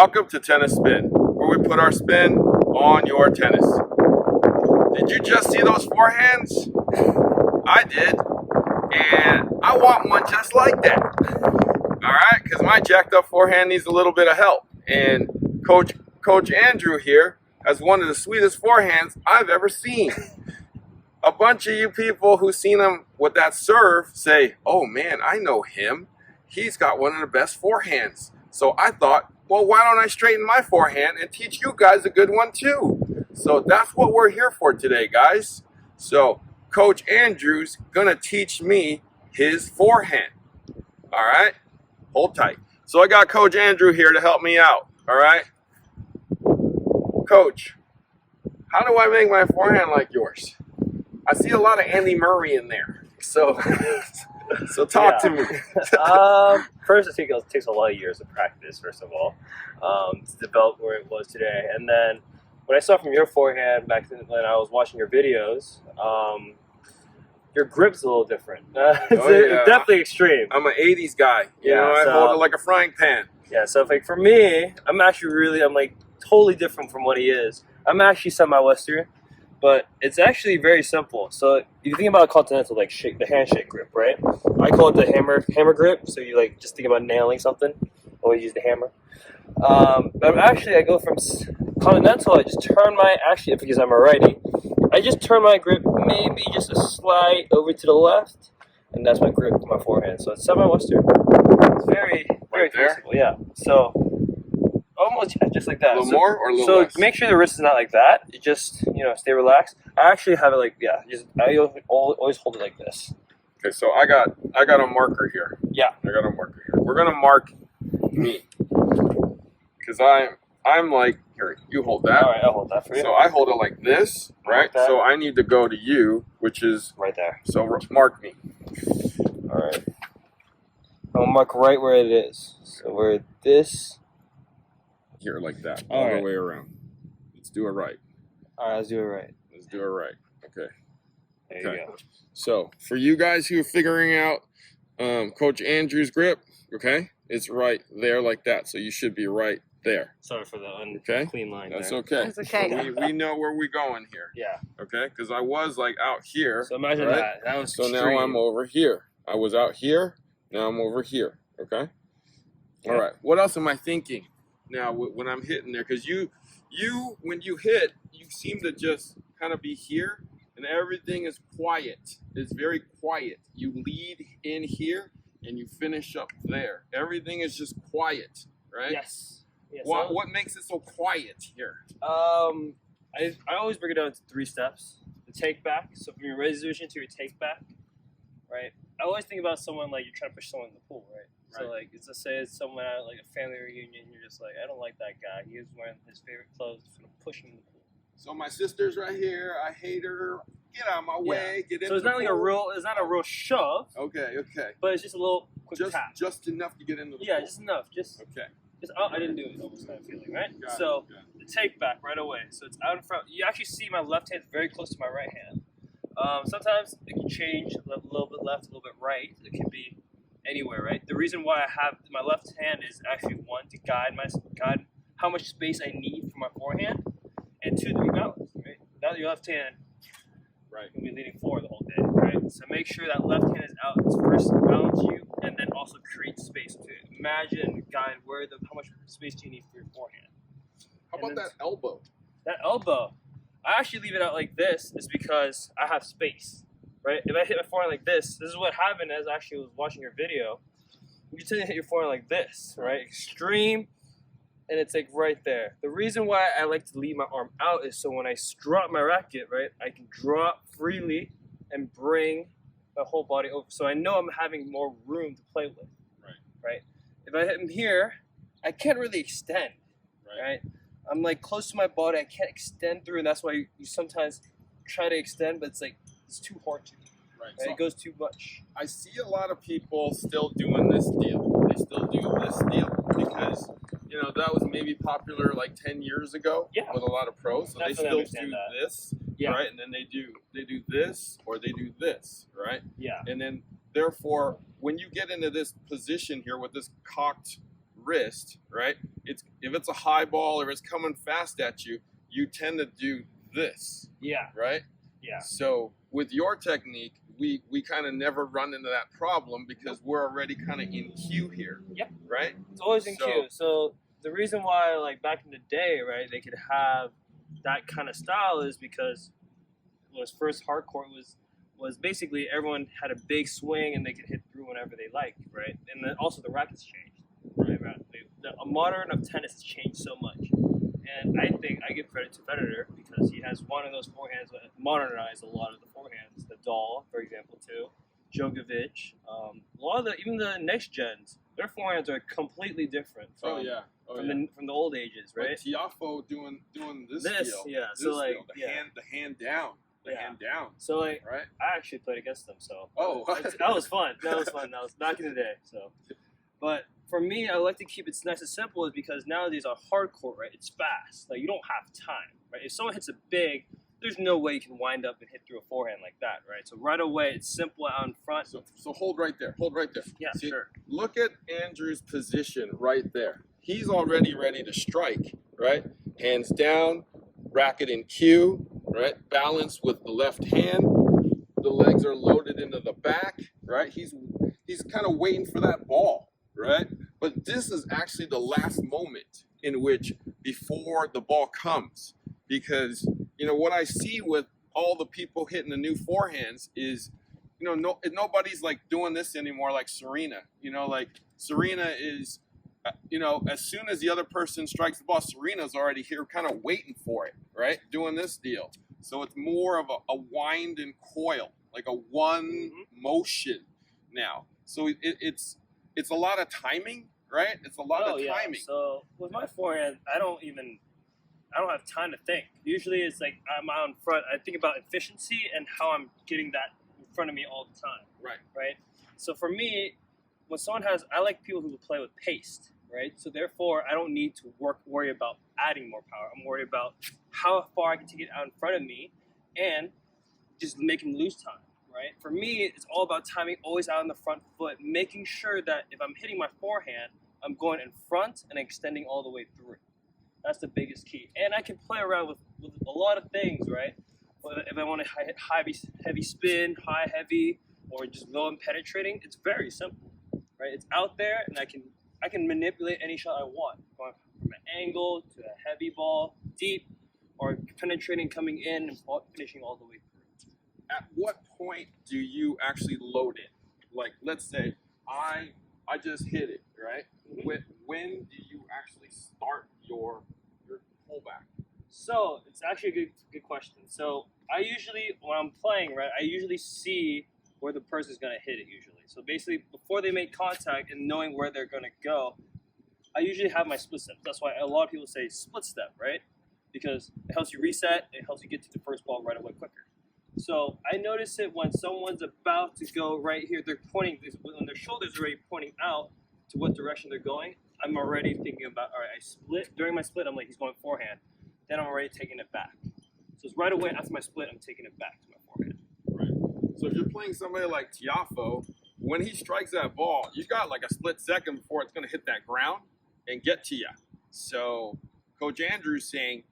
Welcome to Tennis Spin, where we put our spin on your tennis. Did you just see those forehands? I did, and I want one just like that. Alright, because my jacked up forehand needs a little bit of help. And Coach Andrew here has one of the sweetest forehands I've ever seen. A bunch of you people who seen him with that serve say, oh man, I know him. He's got one of the best forehands. So I thought, well, why don't I straighten my forehand and teach you guys a good one too? So that's what we're here for today, guys. So Coach Andrew's gonna teach me his forehand. All right, hold tight. So I got Coach Andrew here to help me out. All right, Coach, how do I make my forehand like yours? I see a lot of Andy Murray in there. So talk to me. First, I think it takes a lot of years of practice, first of all, to develop where it was today. And then what I saw from your forehand back then when I was watching your videos, your grip's a little different. It's definitely extreme. I'm an 80s guy. You know, I hold it like a frying pan. Yeah, so like for me, I'm like totally different from what he is. I'm actually semi-Western. But it's actually very simple. So if you think about a continental, like the handshake grip, right? I call it the hammer grip. So you like just think about nailing something. Always use the hammer. But actually, I go from continental. I just turn because I'm a righty, I just turn my grip maybe just a slide over to the left, and that's my grip to my forehand. So it's semi-Western. It's very flexible. Yeah. So. Almost just like that. A little more or a little less? So make sure the wrist is not like that. You just, stay relaxed. I actually have it like, I always hold it like this. Okay, so I got a marker here. Yeah. I got a marker here. We're going to mark me. Because I'm like, here, you hold that. All right, I'll hold that for you. So I hold it like this, right? So I need to go to you, which is... right there. So mark me. All right. I'll mark right where it is. So where this... here like that, all the way around. Let's do it right. All right, let's do it right. Let's do it right. Okay. There you go. So for you guys who are figuring out Coach Andrew's grip, okay, it's right there like that. So you should be right there. Sorry for the unclean line. That's there. okay. That's okay. So we know where we're going here. Yeah. Okay, because I was like out here. So imagine that. That was so extreme. now I'm over here. I was out here. Now I'm over here. Okay. Yeah. All right. What else am I thinking now when I'm hitting there? Because you when you hit, you seem to just kind of be here, and everything is quiet. It's very quiet. You lead in here and you finish up there. Everything is just quiet, right? Yes. What makes it so quiet here? I always break it down into 3 steps. The take back. So from your resolution to your take back, right? I always think about someone like you're trying to push someone in the pool, right? So like, let's say it's someone at like a family reunion, you're just like, I don't like that guy. He was wearing his favorite clothes, just gonna push him in the pool. So my sister's right here. I hate her. Get out of my way. Get in. So it's not like it's not a real shove. Okay. But it's just a little quick tap. Just enough to get into the pool. Yeah, just enough. Okay. I didn't do it. Almost kind of feeling, right? So the take back right away. So it's out in front. You actually see my left hand very close to my right hand. Sometimes it can change a little bit left, a little bit right. It can be anywhere, right? The reason why I have my left hand is actually 1 to guide how much space I need for my forehand, and 2 to be balanced, right? Without your left hand, right, you'll be leaning forward the whole day, right? So make sure that left hand is out to first balance you, and then also create space to imagine and guide how much space do you need for your forehand. How about that elbow? That elbow, I actually leave it out like this is because I have space. Right? If I hit my forehand like this is what happened as I actually was watching your video. You can tend to hit your forehand like this, right? Extreme, and it's like right there. The reason why I like to leave my arm out is so when I drop my racket, right, I can drop freely and bring my whole body over. So I know I'm having more room to play with. Right? If I hit him here, I can't really extend. Right? I'm like close to my body, I can't extend through, and that's why you sometimes try to extend, but it's like it's too hard to. Right. So it goes too much. I see a lot of people still doing this deal. They still do this deal because that was maybe popular like 10 years ago with a lot of pros. So they still do this, right? And then they do this or they do this, right? Yeah. And then therefore, when you get into this position here with this cocked wrist, right? If it's a high ball or it's coming fast at you, you tend to do this, Yeah. right? Yeah. So with your technique, we kind of never run into that problem because we're already kind of in cue here. Yep. Right? It's always in cue. So the reason why, like back in the day, right, they could have that kind of style is because it was first hardcore was basically everyone had a big swing and they could hit through whenever they liked, right? And then also the rackets changed, right? The modern of tennis has changed so much, and I think I give credit to Federer because he has one of those forehands that modernized a lot of the forehands. The Doll, for example, too. Djokovic, a lot of even the next gens, their forehands are completely different from from the old ages, right? Like Tiafo doing this deal. Yeah. This so like deal, the hand down. Hand down. So like, right? I actually played against them, so that was fun. That was fun. That was back in the day. So, but for me, I like to keep it nice and simple, is because nowadays are hardcore, right? It's fast. Like you don't have time, right? If someone hits a big, there's no way you can wind up and hit through a forehand like that, right? So right away, it's simple out in front. So hold right there. Hold right there. Yeah, see, sure. Look at Andrew's position right there. He's already ready to strike, right? Hands down, racket in cue, right? Balance with the left hand. The legs are loaded into the back, right? He's kind of waiting for that ball, right? But this is actually the last moment in which, before the ball comes, because what I see with all the people hitting the new forehands is, nobody's like doing this anymore like Serena. Like Serena is, as soon as the other person strikes the ball, Serena's already here kind of waiting for it, right? Doing this deal. So it's more of a wind and coil, like a one motion now. So it's a lot of timing, right? It's a lot of timing. So with my forehand, I don't have time to think. Usually it's like I'm out in front. I think about efficiency and how I'm getting that in front of me all the time. Right. So for me, when I like people who play with pace, right? So therefore, I don't need to worry about adding more power. I'm worried about how far I can take it out in front of me and just make him lose time, right? For me, it's all about timing, always out on the front foot, making sure that if I'm hitting my forehand, I'm going in front and extending all the way through. That's the biggest key. And I can play around with a lot of things, right? If I want to hit heavy spin, high heavy, or just low and penetrating, it's very simple, right? It's out there, and I can manipulate any shot I want, going from an angle to a heavy ball, deep, or penetrating, coming in, and finishing all the way through. At what point do you actually load it? Like, let's say I just hit it, right? When do you actually start your pullback? So it's actually a good question. So I usually, when I'm playing, right, I usually see where the person's gonna hit it usually. So basically, before they make contact and knowing where they're gonna go, I usually have my split step. That's why a lot of people say split step, right? Because it helps you reset, it helps you get to the first ball right away quicker. So I notice it when someone's about to go right here, they're pointing, when their shoulder's already pointing out to what direction they're going, I'm already thinking about, all right, I split. During my split, I'm like, he's going forehand. Then I'm already taking it back. So it's right away after my split, I'm taking it back to my forehand. Right. So if you're playing somebody like Tiafo, when he strikes that ball, you got like a split second before it's going to hit that ground and get to you. So Coach Andrew's saying,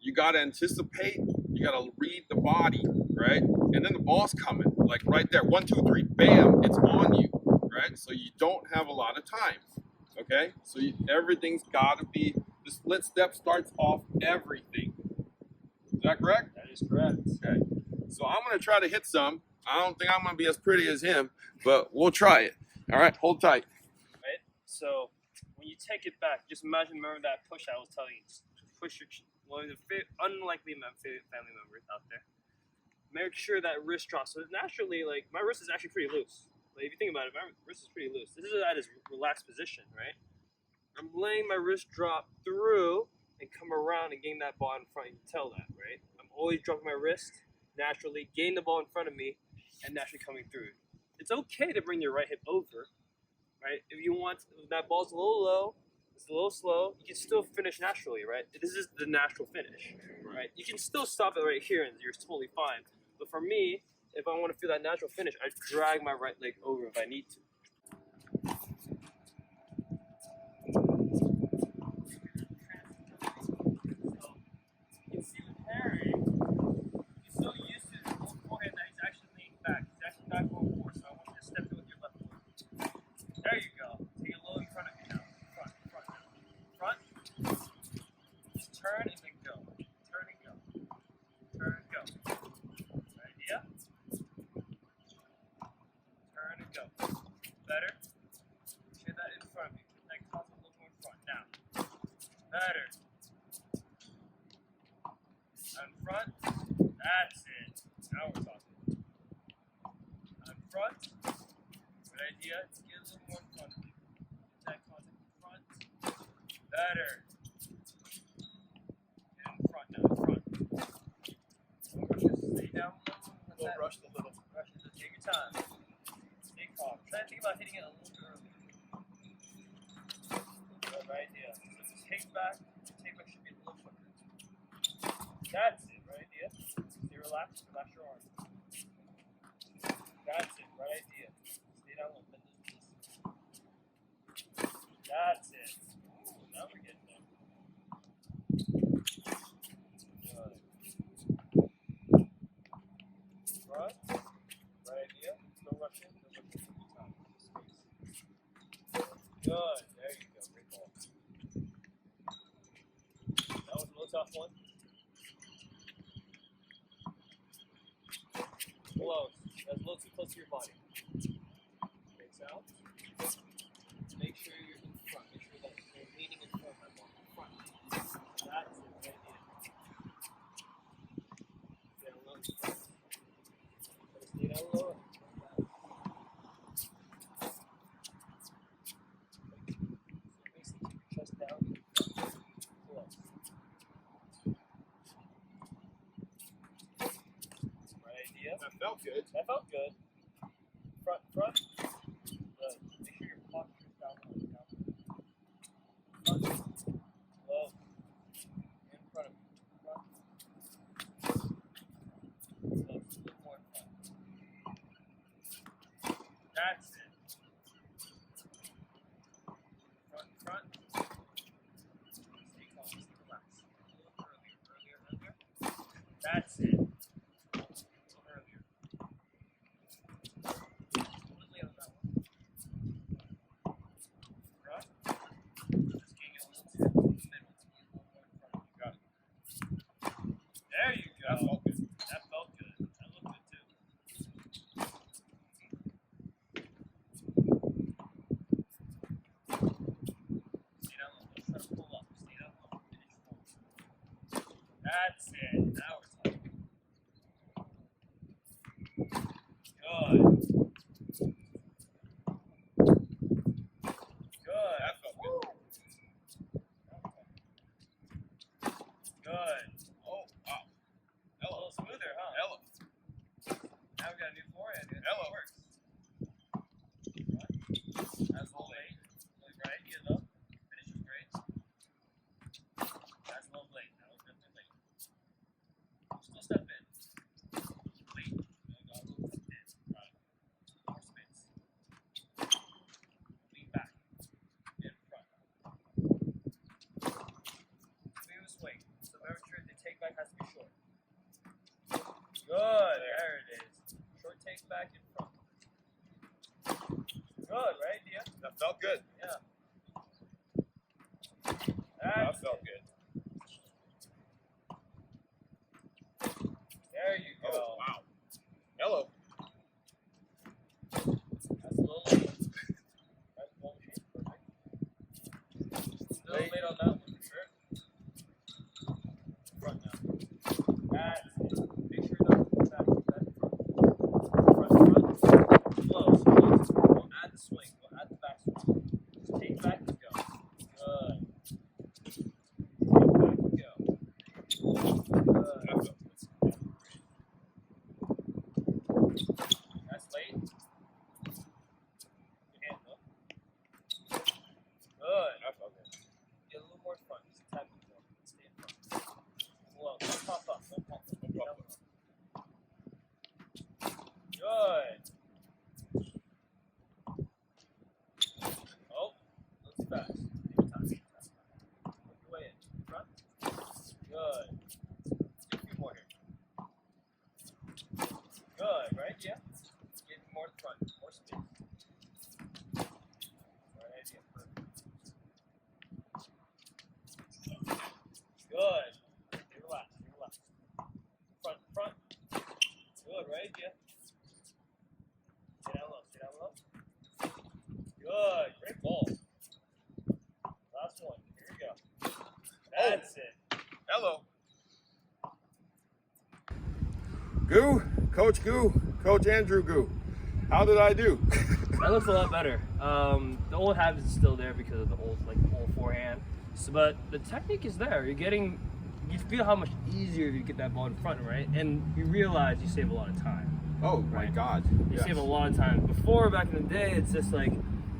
you got to anticipate, you got to read the body, right? And then the ball's coming, like right there, 1, 2, 3, bam, it's on you, right? So you don't have a lot of time, okay? So everything's got to be, the split step starts off everything. Is that correct? That is correct. Okay. So I'm going to try to hit some. I don't think I'm going to be as pretty as him, but we'll try it. All right, hold tight. Right? So when you take it back, just remember that push I was telling you. Push your, unlikely family members out there. Make sure that wrist drops. So naturally, like, my wrist is actually pretty loose. Like, if you think about it, my wrist is pretty loose. This is at its relaxed position, right? I'm letting my wrist drop through and come around and gain that ball in front. You can tell that, right? I'm always dropping my wrist naturally, gain the ball in front of me, and naturally coming through. It's okay to bring your right hip over, right? If you want, if that ball's a little low, it's a little slow, you can still finish naturally, right? This is the natural finish, right? You can still stop it right here and you're totally fine. But for me, if I want to feel that natural finish, I drag my right leg over if I need to. turn and then go. Turn and go. Turn and go. Good idea? Turn and go. Better. Get that in front of you. Get that concept a little more in front. Now. Better. In front. That's it. Now we're talking. In front. Good idea. Let's get a little more in front of you. Get that concept in front. Better. Get in front now. In front. Don't rush this. Stay down a little. We'll rush the little. Rush it. Take your time. Stay calm. Try to think about hitting it a little bit earlier. Good idea. So just take back. Take back should be a little quicker. That's it. Right idea. Stay relaxed. Relax your arms. That's it. Right idea. Stay down low. Bend those knees. That's it. Ooh, now we're getting there. Good. Front. Right idea. No rushing. No rushing. Take your time. Space. Good. There you go. Great ball. That was a little tough one. Close. That's a little too close to your body. Face out. Make sure you're in front. Make sure that you're leaning in front of that ball. In front. That's it. Right idea. Stay down low. Stay down low. Basically keep your chest down. Close. Right idea. That felt good. That felt good. Front. Good. Make sure your posture is down low. Front. Low. In front of you. Front. Close. A little more in front. That's it. Front. Stay calm. Stay relaxed. A little earlier. That's it. A little earlier. Late on that one. Front. Just getting it a little too in the middle. To be a little more in front of you. Got it. There you go. That felt good. That felt good. That looked good too. Stay down low. Don't try to pull up. Stay down low. Finish forward. That's it. Now we're talking. Good. Good. That felt good. Good. Oh, wow. A little smoother, huh? Hello. Now we got a new forehand. Hello. It works. That's a little late. Right idea though. Finish was great. That's a little late. That was definitely late. Still step in. Late. Got a little step in. Right. More space. Lean back. In front. Swing with swing. So remember the take back has to be short. Good. There it is. Short take back in front. Good, right? Yeah. That felt good. Yeah. That felt good. There you go. Oh, wow. Hello. That's a little late. That's a little shape. Perfect. Still late on that one for sure. Front now. That's it. Make sure you're not moving back. Front. Close. We'll add the swing. We'll add the back swing. Thank you. Stay down low. Stay down low. Good. Great ball. Last one. Here we go. That's it. Hello. Goo, Coach Goo, Coach Andrew Goo. How did I do? That looks a lot better. The old habits is still there because of the old forehand. So, but the technique is there. You feel how much easier you get that ball in front, right? And you realize you save a lot of time. Oh my Right. God. You save a lot of time. Before, back in the day, it's just like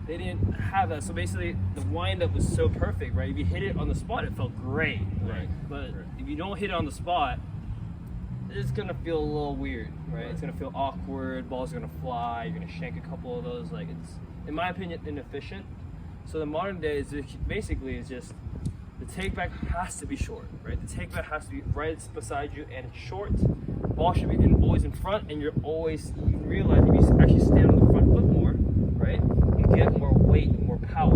they didn't have that. So basically, the windup was so perfect, right? If you hit it on the spot, it felt great. Right. But if you don't hit it on the spot, it's gonna feel a little weird, right? It's gonna feel awkward. Ball's gonna fly. You're gonna shank a couple of those. Like, it's, in my opinion, inefficient. So the modern day is basically it's just the take back has to be short, right? The take back has to be right beside you and it's short. Ball should be always in front, and you realize if you actually stand on the front foot more, right? You get more weight, more power.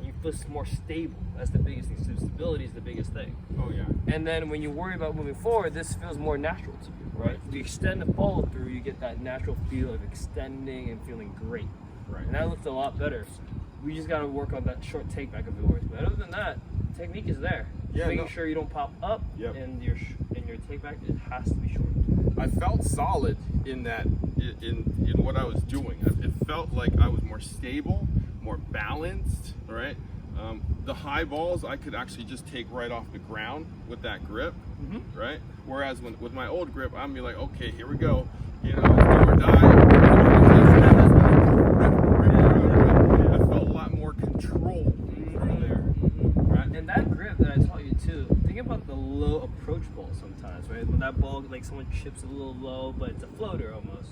You feel more stable. That's the biggest thing. So stability is the biggest thing. Oh yeah. And then when you worry about moving forward, this feels more natural to you, right? If you extend the follow through, you get that natural feel of extending and feeling great. Right. And that looks a lot better. We just got to work on that short take back of yours. But other than that, technique is there. Yeah, Making sure you don't pop up, Yep. and your take back, it has to be short. I felt solid in that, in what I was doing. It felt like I was more stable, more balanced, right? The high balls I could actually just take right off the ground with that grip, right? Whereas with my old grip, I'm be like, okay, here we go, you know, do or die. I felt a lot more control through there, right? And that grip that I taught you too, think about the low approach ball sometimes, right? When that ball, like someone chips a little low, but it's a floater almost,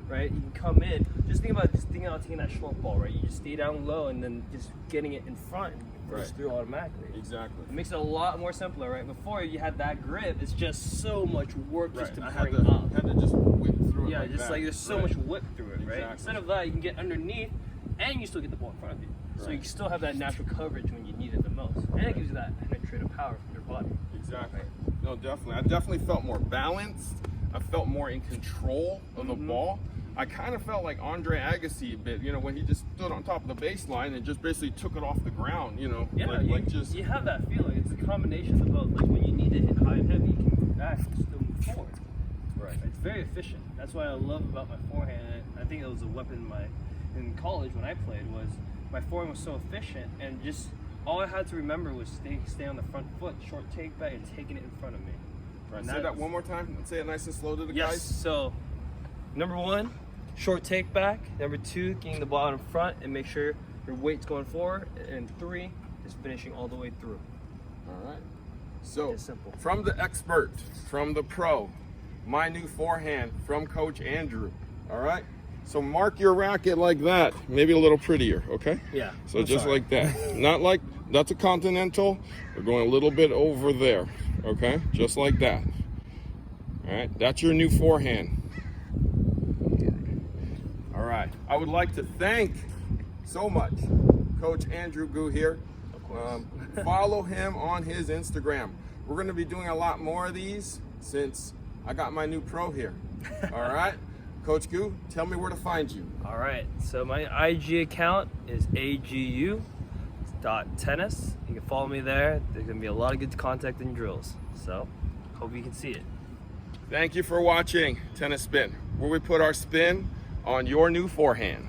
right? You can come in, just think about taking that short ball, right? You just stay down low and then just getting it in front and push through automatically. Exactly. It makes it a lot more simpler, right? Before you had that grip, it's just so much work just to I bring had up. to just whip through it. Yeah, like just that. like there's so much whip through it, right? Exactly. Instead of that, you can get underneath and you still get the ball in front of you. So you still have that natural coverage when you need it the most. And it gives you that penetrative power from your body. Exactly. No, definitely. I definitely felt more balanced. I felt more in control of the ball. I kind of felt like Andre Agassi a bit, you know, when he just stood on top of the baseline and just basically took it off the ground, you know. Yeah, you you have that feeling. It's a combination of both. Like when you need to hit high and heavy, you can move back and still move forward. Right. It's very efficient. That's what I love about my forehand. I think it was a weapon in college when I played was my forehand was so efficient, and just all I had to remember was stay on the front foot, short take back, and taking it in front of me. Right. Say that one more time. Say it nice and slow to the guys. So, number one, short take back. Number two, getting the ball in front and make sure your weight's going forward. And three is finishing all the way through. All right. So, It's simple. from the expert, from the pro, my new forehand from Coach Andrew. All right. So mark your racket like that, maybe a little prettier, okay? Yeah. So just like that. Not like, that's a continental. We're going a little bit over there, okay? Just like that. All right, that's your new forehand. All right, I would like to thank so much Coach Andrew Goo here. Of course. Follow him on his Instagram. We're gonna be doing a lot more of these since I got my new pro here. All right? Coach Goo, tell me where to find you. All right. So my IG account is agu.tennis. You can follow me there. There's gonna be a lot of good contact and drills. So hope you can see it. Thank you for watching Tennis Spin, where we put our spin on your new forehand.